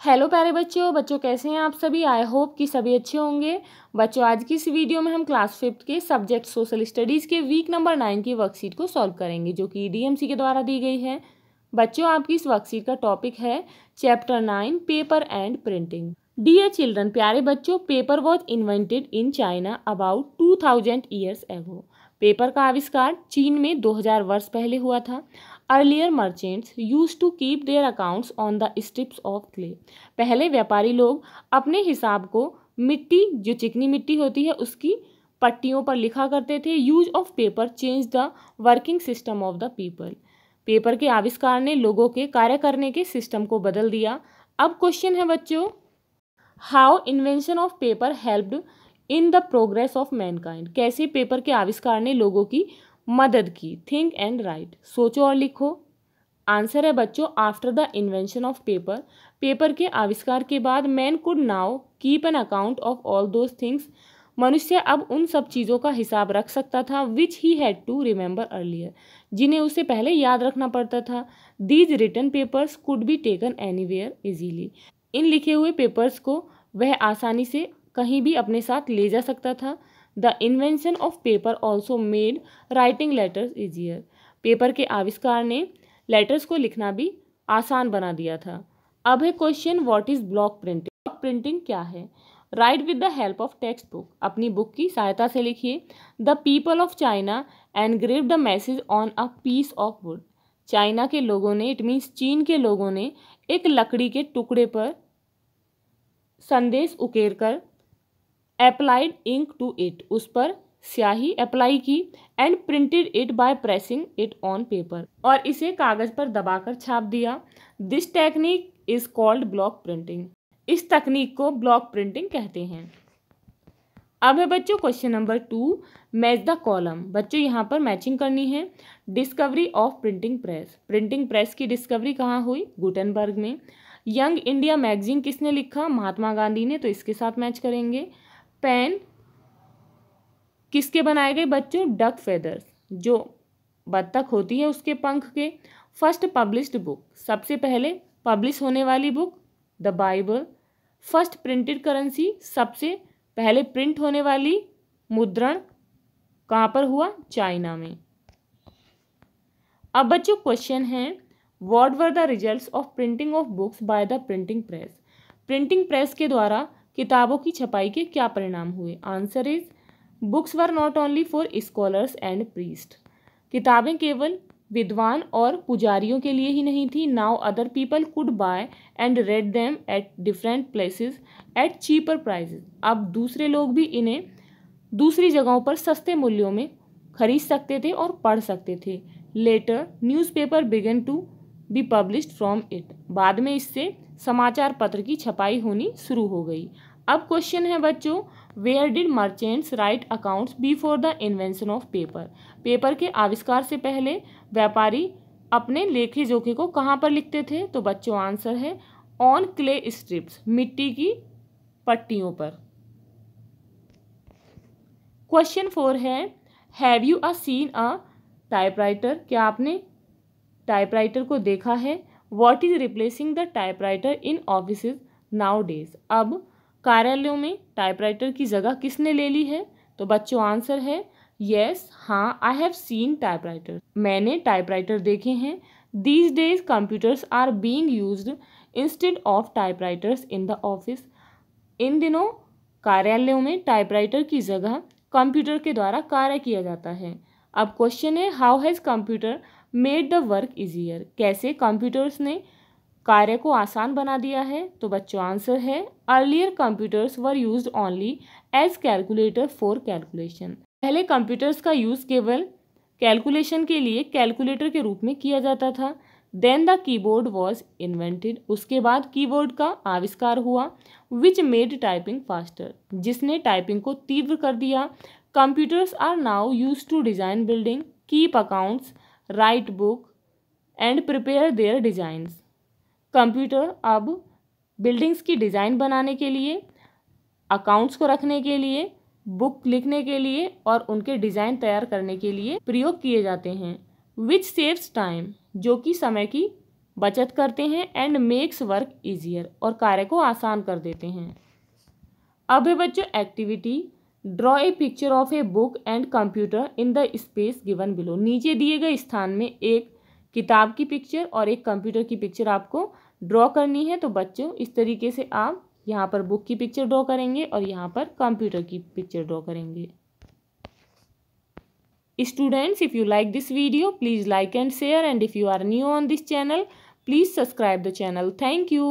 Hello प्यारे बच्चों बच्चों कैसे हैं आप सभी। आई होप कि सभी अच्छे होंगे। बच्चों आज की इस वीडियो में हम क्लास 5 के सब्जेक्ट सोशल स्टडीज़ के वीक नंबर 9 की वर्कशीट को सॉल्व करेंगे जो कि डीएमसी के द्वारा दी गई है। बच्चों आपकी इस वर्कशीट का टॉपिक है chapter 9 paper and printing. Dear children प्यारे बच्चों, paper was invented in China about 2000 years ago. Paper का आविष्कार चीन में 2000 वर्ष पहले हुआ था। Earlier merchants use to keep their accounts on the strips of clay. पहले व्यापारी लोग अपने हिसाब को मिट्टी, जो चिकनी मिट्टी होती है, उसकी पट्टियों पर लिखा करते थे। Use of paper change the working system of the people. Paper के आविष्कार ने लोगों के कार्य करने के सिस्टम को बदल दिया। अब क्वेश्चन है बच्चों, how invention of paper helped in the progress of Mankind. कैसे पेपर के आविष्कार ने लोगों की मदद की। थिंक एंड राइट, सोचो और लिखो। आंसर है बच्चों, after the invention of paper, paper के आविष्कार के बाद man could now keep an account of all those things. मनुष्य अब उन सब चीज़ों का हिसाब रख सकता था which he had to remember earlier, जिन्हें उसे पहले याद रखना पड़ता था। These written papers could be taken anywhere easily. इन लिखे हुए पेपर्स को वह आसानी से कहीं भी अपने साथ ले जा सकता था। The invention of paper also made writing letters easier. Paper के आविष्कार ने लेटर्स को लिखना भी आसान बना दिया था। अब है question, what is block printing. Block printing क्या है। Write with the help of text book, अपनी बुक की सहायता से लिखिए। The people of China engrave the message on a piece of wood. China के लोगों ने, इट मीन्स चीन के लोगों ने, एक लकड़ी के टुकड़े पर संदेश उकेर कर अप्लाइड इंक टू इट, उस पर स्याही अप्लाई की। And printed it by pressing it on paper, और इसे कागज पर दबाकर छाप दिया। This technique is called block printing. इस तकनीक को ब्लॉक प्रिंटिंग कहते हैं। अब है बच्चों question number 2, match the column. बच्चों यहाँ पर मैचिंग करनी है। Discovery of printing press. Printing press की डिस्कवरी कहाँ हुई। गुटेनबर्ग में। यंग इंडिया मैगजीन किसने लिखा। महात्मा गांधी ने, तो इसके साथ मैच करेंगे। पेन किसके बनाए गए बच्चों। डक फेदर्स, जो बत्तख होती है उसके पंख के। फर्स्ट पब्लिश्ड बुक, सबसे पहले पब्लिश होने वाली book. The Bible. First printed currency, सबसे पहले प्रिंट होने वाली मुद्रण कहाँ पर हुआ। चाइना में। अब बच्चों क्वेश्चन है, what were the results of printing of books by the printing press. Printing press के द्वारा किताबों की छपाई के क्या परिणाम हुए। Answer is, books were not only for scholars and priest. किताबें केवल विद्वान और पुजारियों के लिए ही नहीं थी। Now other people could bye and red them at different places at cheaper prices. अब दूसरे लोग भी इन्हें दूसरी जगहों पर सस्ते मूल्यों में खरीद सकते थे और पढ़ सकते थे। Later newspaper began to be published from it. बाद में इससे समाचार पत्र की छपाई होनी शुरू हो गई। अब क्वेश्चन है बच्चों, where did merchants write accounts before the invention of paper. Paper के आविष्कार से पहले व्यापारी अपने लेखे जोखे को कहाँ पर लिखते थे। तो बच्चों आंसर है ऑन क्ले स्ट्रिप्स, मिट्टी की पट्टियों पर। क्वेश्चन 4 है, have you seen a typewriter. क्या आपने टाइपराइटर को देखा है। What is replacing the typewriter in offices now days. अब कार्यालयों में टाइपराइटर की जगह किसने ले ली है। तो बच्चों आंसर है यस, हाँ, आई हैव सीन टाइपराइटर। मैंने टाइपराइटर देखे हैं। These days computers are being used instead of typewriters in the office. इन दिनों कार्यालयों में टाइपराइटर की जगह कंप्यूटर के द्वारा कार्य किया जाता है। अब क्वेश्चन है, how has computer made the work easier. कैसे कंप्यूटर्स ने कार्य को आसान बना दिया है। तो बच्चों आंसर है, earlier computers were used only as calculator for calculation. पहले कंप्यूटर्स का यूज़ केवल कैलकुलेशन के लिए कैलकुलेटर के रूप में किया जाता था। Then the keyboard was invented. उसके बाद कीबोर्ड का आविष्कार हुआ। विच मेड टाइपिंग फास्टर, जिसने टाइपिंग को तीव्र कर दिया। Computers are now use to design building, keep accounts, write book and prepare their designs. Computer अब बिल्डिंग्स की डिज़ाइन बनाने के लिए, अकाउंट्स को रखने के लिए, बुक लिखने के लिए और उनके डिज़ाइन तैयार करने के लिए प्रयोग किए जाते हैं। विच सेव्स टाइम, जो कि समय की बचत करते हैं एंड मेक्स वर्क ईजियर, और कार्य को आसान कर देते हैं। अब है बच्चों activity, draw a picture of a book and computer in the space given below. नीचे दिए गए स्थान में एक किताब की पिक्चर और एक कंप्यूटर की पिक्चर आपको ड्रॉ करनी है। तो बच्चों इस तरीके से आप यहाँ पर बुक की पिक्चर ड्रॉ करेंगे और यहाँ पर कंप्यूटर की पिक्चर ड्रॉ करेंगे। Students, if you like this video, please like and share, and if you are new on this channel, please subscribe the channel. Thank you.